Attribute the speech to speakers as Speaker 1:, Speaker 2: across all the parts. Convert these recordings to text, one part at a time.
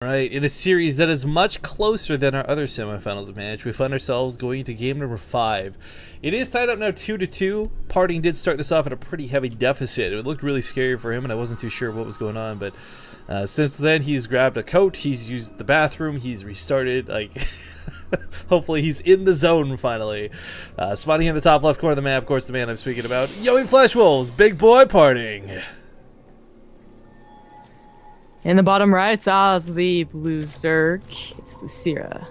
Speaker 1: Right, in a series that is much closer than our other semifinals match, we find ourselves going to game number 5. It is tied up now 2-2. PartinG did start this off at a pretty heavy deficit. It looked really scary for him, and I wasn't too sure what was going on, but since then he's grabbed a coat, he's used the bathroom, he's restarted, like, hopefully he's in the zone finally. Spawning in the top left corner of the map, of course, the man I'm speaking about, Yoey Flesh Wolves, big boy PartinG.
Speaker 2: In the bottom right, it's Oz, the blue Zerg. It's Losira.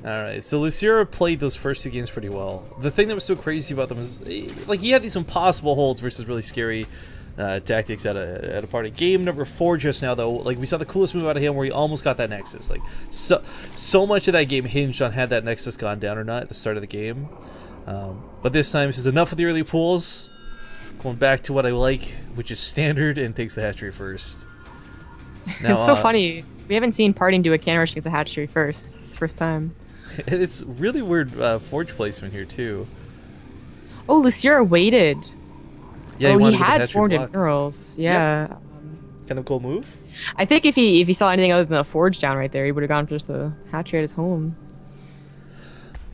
Speaker 1: Alright, so Losira played those first 2 games pretty well. The thing that was so crazy about them is, like, he had these impossible holds versus really scary tactics at a party. Game number 4 just now, though, like, we saw the coolest move out of him where he almost got that Nexus. Like, so much of that game hinged on had that Nexus gone down or not at the start of the game. But this time, this is enough of the early pools. Going back to what I like, which is standard, and takes the hatchery first. Now,
Speaker 2: it's so funny. We haven't seen PartinG do a cannon rush against a hatchery first. It's the first time.
Speaker 1: And it's really weird forge placement here, too.
Speaker 2: Oh, Losira waited.
Speaker 1: Yeah,
Speaker 2: he had formed murals. Yeah.
Speaker 1: Yep. Kind of cool move.
Speaker 2: I think if he saw anything other than a forge down right there, he would have gone for just a hatchery at his home.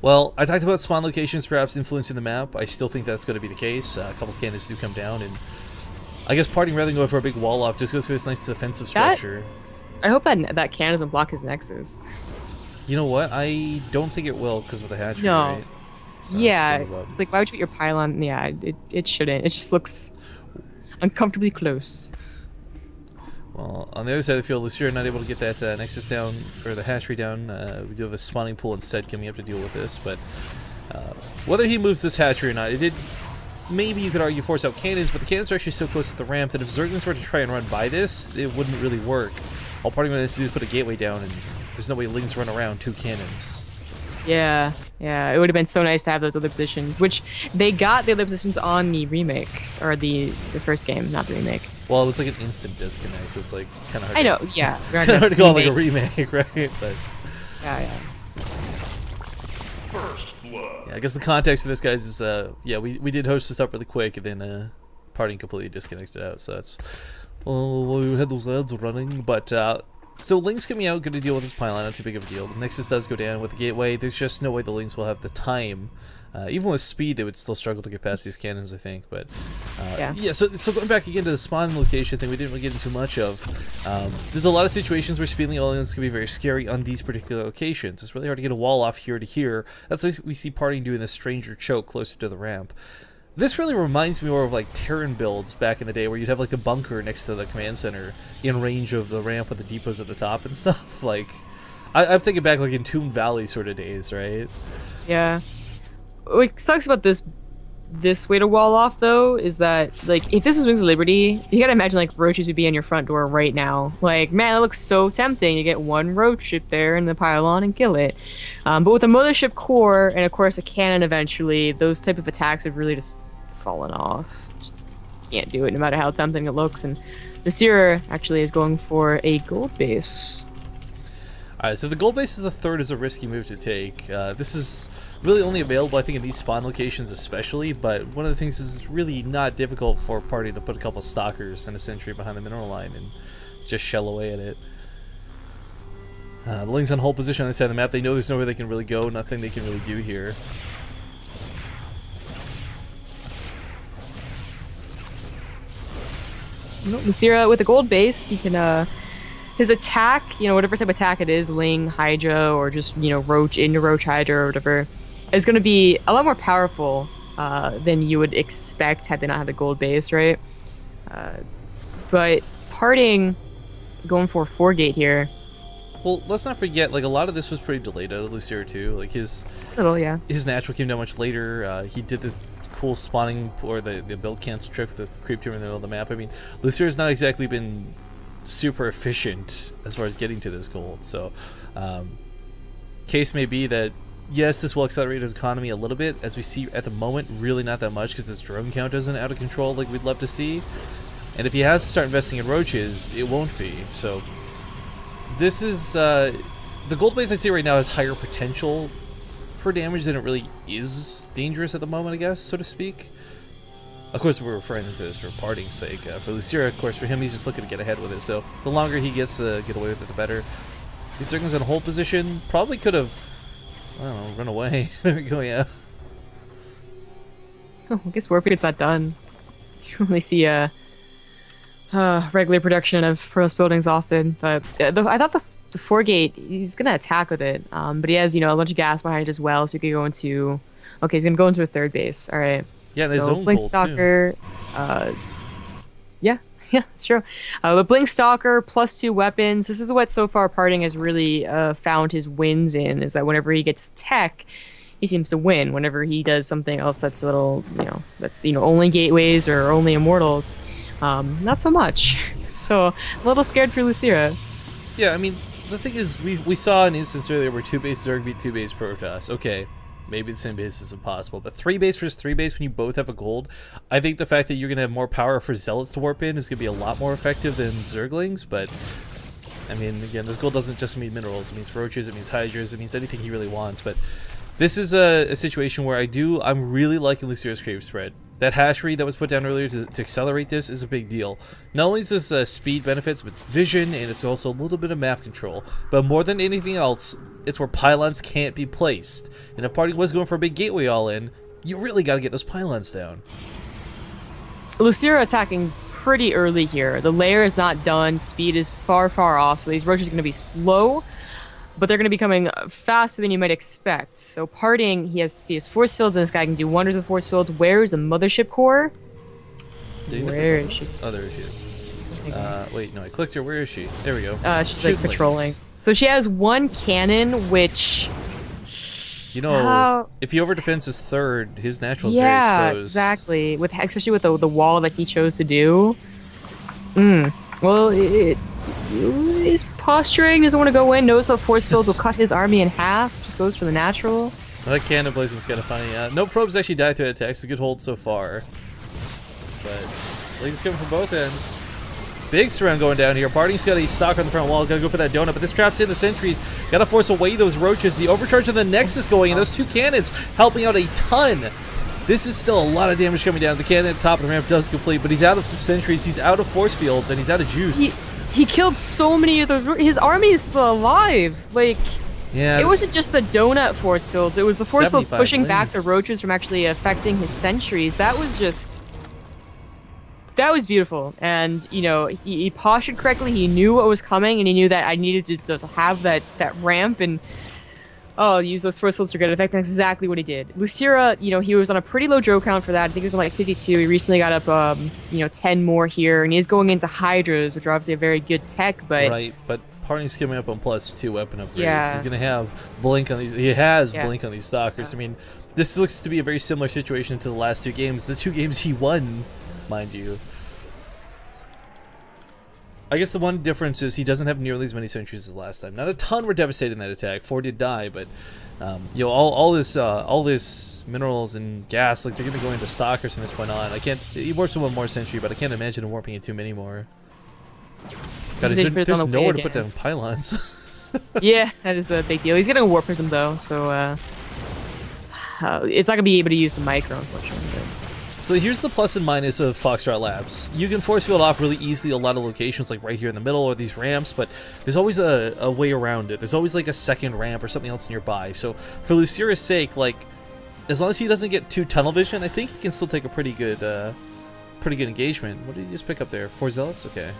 Speaker 1: Well, I talked about spawn locations perhaps influencing the map. I still think that's going to be the case. A couple of cannons do come down, and I guess PartinG, rather than going for a big wall off, just goes for this nice defensive structure.
Speaker 2: I hope that cannon doesn't block his Nexus.
Speaker 1: You know what? I don't think it will because of the hatchery,
Speaker 2: no.
Speaker 1: right? So
Speaker 2: yeah, it's like, why would you put your pylon? Yeah, it shouldn't. It just looks uncomfortably close.
Speaker 1: Well, on the other side of the field, Losira not able to get that Nexus down, or the hatchery down. We do have a spawning pool instead coming up to deal with this, but whether he moves this hatchery or not, it did, maybe you could argue, force out cannons, but the cannons are actually so close to the ramp that if Zerglings were to try and run by this, it wouldn't really work. All PartinG has to do is put a gateway down, and there's no way Lings run around 2 cannons.
Speaker 2: Yeah, it would have been so nice to have those other positions, which they got the other positions on the remake, or the first game, not the remake.
Speaker 1: Well, it was like an instant disconnect, so it's like kind of hard.
Speaker 2: I know, yeah.
Speaker 1: Kind of hard to call it like a remake, right? But
Speaker 2: yeah.
Speaker 1: Yeah, I guess the context for this, guys, is yeah, we did host this up really quick, and then PartinG completely disconnected out. So that's, well, we had those ads running, but so Lings coming out, going to deal with this pylon, not too big of a deal. The Nexus does go down with the gateway. There's just no way the Lings will have the time. Even with speed, they would still struggle to get past these cannons, I think. But yeah. So going back again to the spawn location thing, we didn't really get into much of. There's a lot of situations where speeding aliens can be very scary on these particular locations. It's really hard to get a wall off here to here. That's why we see PartinG doing this stranger choke closer to the ramp. This really reminds me more of like Terran builds back in the day, where you'd have like the bunker next to the command center in range of the ramp with the depots at the top and stuff. Like, I'm thinking back like in Tomb Valley sort of days, right?
Speaker 2: Yeah. What sucks about this way to wall off, though, is that, like, if this was Wings of Liberty, you gotta imagine, like, roaches would be on your front door right now. Like, man, it looks so tempting to get one roach ship there in the pylon and kill it. But with a mothership core, and of course a cannon eventually, those type of attacks have really just fallen off. Just can't do it no matter how tempting it looks, and Losira actually is going for a gold base.
Speaker 1: Alright, so the gold base is the third is a risky move to take. This is really only available, I think, in these spawn locations especially, but one of the things is it's really not difficult for a party to put a couple stalkers and a sentry behind the mineral line and just shell away at it. The Lings on hold position on the side of the map. They know there's nowhere they can really go, nothing they can really do here.
Speaker 2: Losira with a gold base, you can his attack, whatever type of attack it is, Ling, Hydra, or just, Roach into Roach Hydra or whatever, is going to be a lot more powerful than you would expect had they not had the gold base, right? But PartinG going for a 4-gate here.
Speaker 1: Well, let's not forget, like, a lot of this was pretty delayed out of Losira too. Like, his natural came down much later. He did this cool spawning, or the build cancel trick with the creep team in the middle of the map. I mean, Losira's not exactly been super efficient as far as getting to this gold, so case may be that yes, this will accelerate his economy a little bit, as we see at the moment, really not that much, because his drone count isn't out of control like we'd love to see, and if he has to start investing in roaches, it won't be. So this is the gold base I see right now has higher potential for damage than it really is dangerous at the moment, I guess, so to speak. Of course, we're referring to this for PartinG's sake. For Losira, of course, for him, he's just looking to get ahead with it. So the longer he gets to get away with it, the better. These Zerglings in a hold position probably could have, I don't know, run away. There we go, yeah.
Speaker 2: Oh, I guess Warp Gate's not done. You don't really see regular production of Protoss buildings often, but I thought the 4-gate, he's gonna attack with it, but he has, you know, a bunch of gas behind it as well, so he could go into, okay, he's gonna go into a third base. All right.
Speaker 1: Yeah, and his
Speaker 2: so
Speaker 1: own
Speaker 2: Blink
Speaker 1: goal,
Speaker 2: Stalker, yeah, that's true. But Blink Stalker +2 weapons. This is what so far PartinG has really found his wins in, is that whenever he gets tech, he seems to win. Whenever he does something else that's a little, you know, that's, you know, only gateways or only immortals, not so much. So a little scared for Losira.
Speaker 1: Yeah, I mean, the thing is, we saw an instance earlier where 2-base Zerg beat 2-base Protoss. Okay, maybe the same base is impossible, but 3-base versus 3-base when you both have a gold, I think the fact that you're going to have more power for Zealots to warp in is going to be a lot more effective than Zerglings, but I mean, again, this gold doesn't just mean minerals. It means roaches, it means hydras, it means anything he really wants, but this is a situation where I'm really liking Losira's Crave Spread. That hash rate that was put down earlier to accelerate this is a big deal. Not only is this speed benefits, but it's vision, and it's also a little bit of map control. But more than anything else, it's where pylons can't be placed. And if PartinG was going for a big gateway all-in, you really got to get those pylons down.
Speaker 2: Losira attacking pretty early here. The layer is not done. Speed is far, far off, so these roaches are going to be slow, but they're going to be coming faster than you might expect. So PartinG, he has force fields, and this guy can do wonders with force fields. Where is the mothership core? Where is she?
Speaker 1: Oh, there she is. Wait, no, I clicked her. Where is she? There we go.
Speaker 2: She's like patrolling. So she has one cannon, which,
Speaker 1: you know, if he overdefends his third, his natural is very exposed.
Speaker 2: Yeah, exactly. Especially with the wall that he chose to do. Well, he's posturing, doesn't want to go in, knows the force fields will cut his army in half, just goes for the natural.
Speaker 1: That cannon blaze was kind of funny. No probes actually died through that attack, so good hold so far. But Link's coming from both ends. Big surround going down here. PartinG's got a stalker on the front wall, gotta go for that donut, but this traps in the sentries. Gotta force away those roaches. The overcharge of the Nexus going, and those two cannons helping out a ton. This is still a lot of damage coming down. The cannon at the top of the ramp does complete, but he's out of sentries, he's out of force fields, and he's out of juice.
Speaker 2: He killed so many of the... His army is still alive. Like,
Speaker 1: yeah,
Speaker 2: it wasn't just the donut force fields. It was the force fields pushing back the roaches from actually affecting his sentries. That was just... That was beautiful. And, you know, he postured correctly. He knew what was coming, and he knew that I needed to have that ramp and... Oh, use those force fields to good effect. That's exactly what he did. Losira, you know, he was on a pretty low drow count for that. I think he was on like 52. He recently got up, you know, 10 more here, and he's going into hydras, which are obviously a very good tech, but...
Speaker 1: Right, but PartinG's coming up on +2 weapon upgrades.
Speaker 2: Yeah.
Speaker 1: He's going to have blink on these... He has blink on these stalkers. I mean, this looks to be a very similar situation to the last two games. The two games he won, mind you. I guess the one difference is he doesn't have nearly as many sentries as last time. Not a ton were devastated in that attack. 4 did die, but you know, all this minerals and gas, like, they're gonna go into stalkers from this point on. I can't. He warps one more sentry, but I can't imagine him warping it too many more. God, there's nowhere to put down pylons.
Speaker 2: Yeah, that is a big deal. He's getting a warp prism though, so it's not gonna be able to use the micro, unfortunately. But.
Speaker 1: So here's the plus and minus of Foxtrot Labs. You can force field off really easily a lot of locations, like right here in the middle or these ramps, but there's always a way around it. There's always like a second ramp or something else nearby. So for Losira's sake, like, as long as he doesn't get too tunnel vision, I think he can still take a pretty good engagement. What did he just pick up there? 4 zealots? Okay.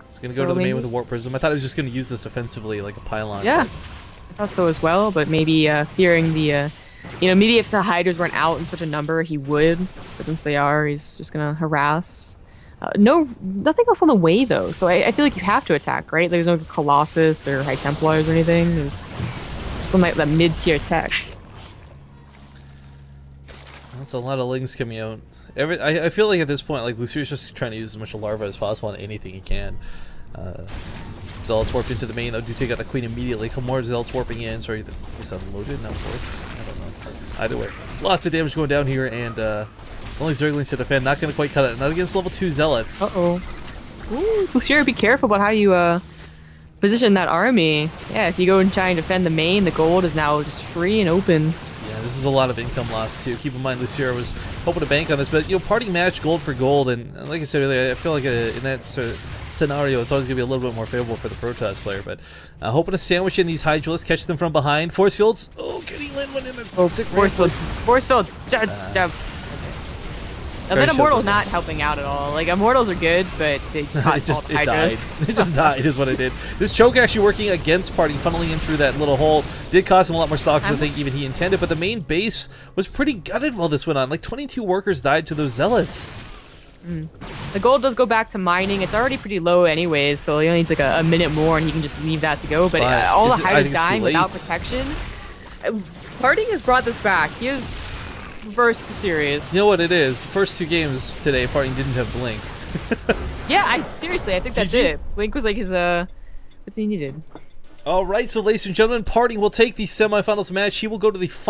Speaker 1: He's gonna go to the main with the warp prism. I thought he was just gonna use this offensively like a pylon.
Speaker 2: Yeah, I thought so as well, but maybe fearing the... you know, maybe if the hydras weren't out in such a number, he would. But since they are, he's just gonna harass. Nothing else on the way, though. So I feel like you have to attack, right? There's no Colossus or High Templars or anything. There's still like that mid-tier tech.
Speaker 1: That's a lot of lings coming out. I feel like at this point, like, Losira's just trying to use as much larva as possible on anything he can. Zealots warped into the main, though. Do take out the queen immediately. Come more Zealots warping in. Sorry, was that unloaded? Not warped? I don't know. Either way, lots of damage going down here, and only Zerglings to defend. Not going to quite cut it. Not against level 2 Zealots.
Speaker 2: Uh-oh. Ooh, Losira, be careful about how you position that army. Yeah, if you go and try and defend the main, the gold is now just free and open.
Speaker 1: Yeah, this is a lot of income loss too. Keep in mind, Losira was hoping to bank on this, but you know, party match gold for gold, and like I said earlier, I feel like in that sort of scenario, it's always gonna be a little bit more favorable for the Protoss player. But hoping to sandwich in these high duelists, catch them from behind. Force fields. Oh, getting Lin one in the sick
Speaker 2: force field. Force field. And then Immortal's not helping out at all. Like, Immortals are good, but they caught
Speaker 1: it just
Speaker 2: all the
Speaker 1: died. It just died is what it did. This choke actually working against Party, funneling in through that little hole. Did cost him a lot more stocks than I think even he intended, but the main base was pretty gutted while this went on. Like, 22 workers died to those zealots.
Speaker 2: The gold does go back to mining. It's already pretty low anyways, so he only needs like a minute more and he can just leave that to go. But all the Hydras dying without protection. PartinG has brought this back. He has reversed the series.
Speaker 1: You know what it is? First 2 games today, PartinG didn't have Blink.
Speaker 2: Yeah, seriously, I think that's it. Blink was like his, what's he needed.
Speaker 1: All right, so ladies and gentlemen, PartinG will take the semifinals match. He will go to the final.